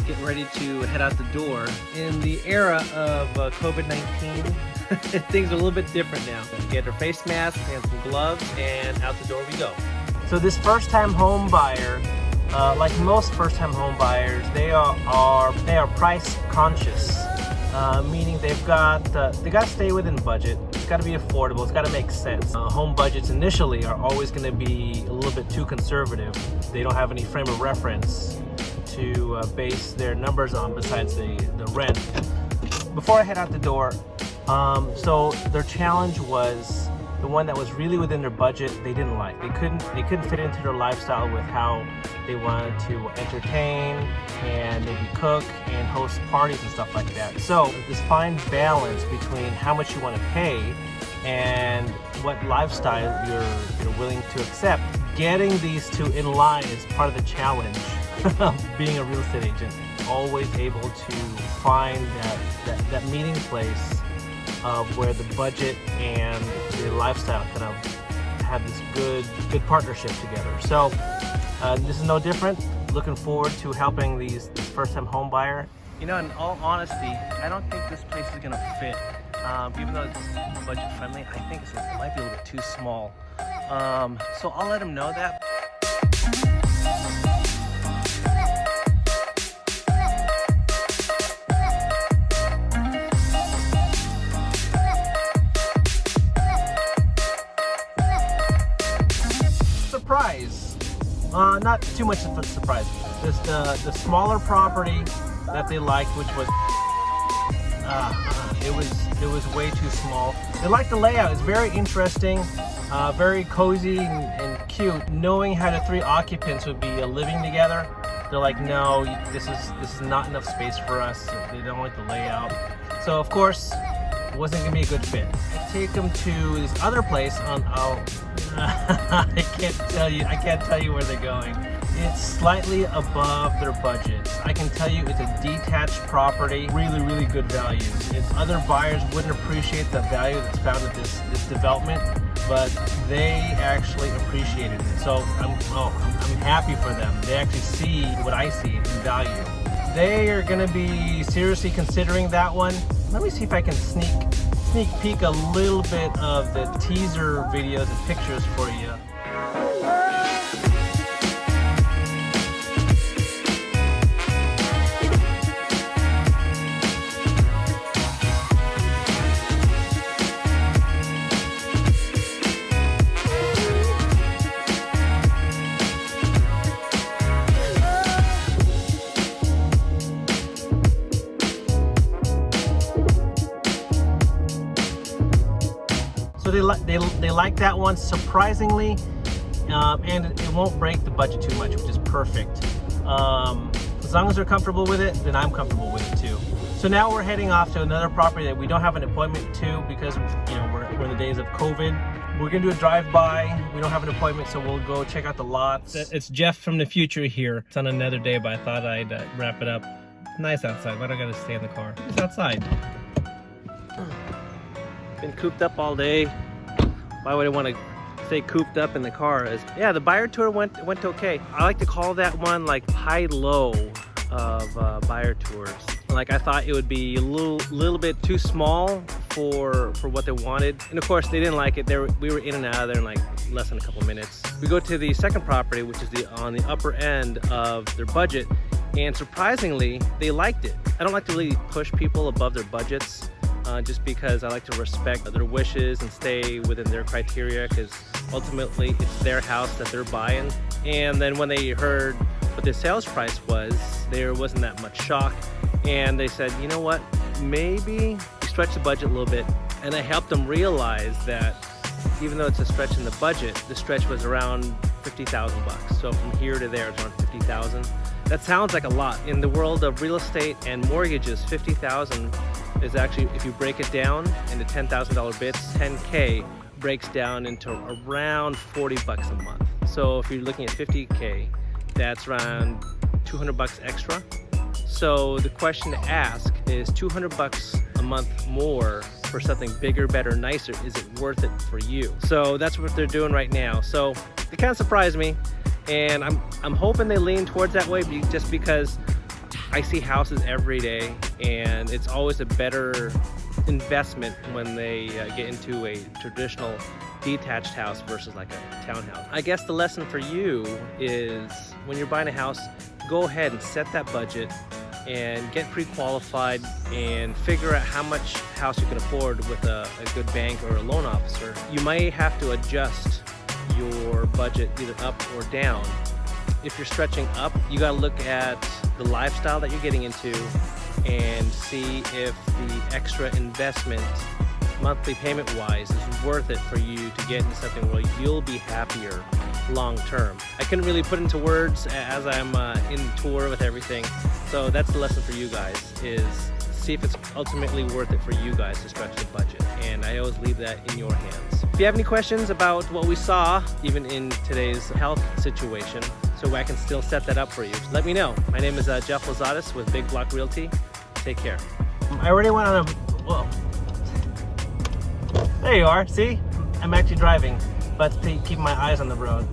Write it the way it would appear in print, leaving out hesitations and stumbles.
getting ready to head out the door. In the era of COVID-19, things are a little bit different now. Get our face masks and some gloves, and out the door we go. So this first-time home buyer, like most first-time home buyers, they are price conscious, meaning they've got to stay within budget. It's got to be affordable. It's got to make sense. Home budgets initially are always going to be a little bit too conservative. They don't have any frame of reference to base their numbers on besides the rent. Before I head out the door, so their challenge was the one that was really within their budget. They didn't like. They couldn't fit into their lifestyle with how they wanted to entertain and maybe cook and host parties and stuff like that. So this fine balance between how much you want to pay and what lifestyle you're willing to accept. Getting these two in line is part of the challenge of being a real estate agent. Always able to find that meeting place of where the budget and the lifestyle kind of have this good partnership together. So this is no different. Looking forward to helping this first-time home buyer. You know, in all honesty, I don't think this place is gonna fit. Even though it's budget friendly, I think it might be a little bit too small. So I'll let him know that. Surprise! Not too much of a surprise. Just the smaller property that they liked, which was it was way too small. They liked the layout. It's very interesting, very cozy and cute. Knowing how the three occupants would be living together, they're like, no, this is not enough space for us. They don't like the layout. So of course, it wasn't gonna be a good fit. Take them to this other place on I can't tell you where they're going. It's slightly above their budget. I can tell you it's a detached property, really good value. If other buyers wouldn't appreciate the value that's found at this development, but they actually appreciated it. So I'm happy for them. They actually see what I see in value. They are gonna be seriously considering that one. Let me see if I can sneak peek a little bit of the teaser videos and pictures for you. So they like that one, surprisingly, and it won't break the budget too much, which is perfect. As long as they're comfortable with it, then I'm comfortable with it too. So now we're heading off to another property that we don't have an appointment to because we're in the days of COVID. We're gonna do a drive-by. We don't have an appointment, so we'll go check out the lots. It's Jeff from the future here. It's on another day, but I thought I'd wrap it up. Nice outside. Why do I gotta stay in the car? It's outside. Been cooped up all day. Why would I want to stay cooped up in the car? Yeah, the buyer tour went okay. I like to call that one like high-low of buyer tours. Like I thought it would be a little bit too small for what they wanted, and of course they didn't like it. We were in and out of there in like less than a couple minutes. We go to the second property, which is on the upper end of their budget, and surprisingly they liked it. I don't like to really push people above their budgets. Just because I like to respect their wishes and stay within their criteria, because ultimately it's their house that they're buying. And then when they heard what the sales price was, there wasn't that much shock, and they said, you know what, maybe stretch the budget a little bit. And I helped them realize that even though it's a stretch in the budget, the stretch was around 50,000 bucks. So from here to there, it's around 50,000. That sounds like a lot. In the world of real estate and mortgages, 50,000 is actually, if you break it down into $10,000 bits, 10K breaks down into around 40 bucks a month. So if you're looking at 50K, that's around 200 bucks extra. So the question to ask is 200 bucks a month more for something bigger, better, nicer. Is it worth it for you? So that's what they're doing right now. So it kind of surprised me, and I'm hoping they lean towards that way, just because I see houses every day, and it's always a better investment when they get into a traditional detached house versus like a townhouse. I guess the lesson for you is when you're buying a house, go ahead and set that budget and get pre-qualified and figure out how much house you can afford with a good bank or a loan officer. You might have to adjust your budget either up or down. If you're stretching up, you got to look at the lifestyle that you're getting into and see if the extra investment monthly payment wise is worth it for you to get into something where you'll be happier long term. I couldn't really put into words as I'm in tour with everything, so that's the lesson for you guys, is see if it's ultimately worth it for you guys to stretch the budget, and I always leave that in your hands. If you have any questions about what we saw even in today's health situation, so I can still set that up for you, let me know. My name is Jeff Lozatis with Big Block Realty. Take care. I already went on a, whoa. There you are, see? I'm actually driving, but keep my eyes on the road.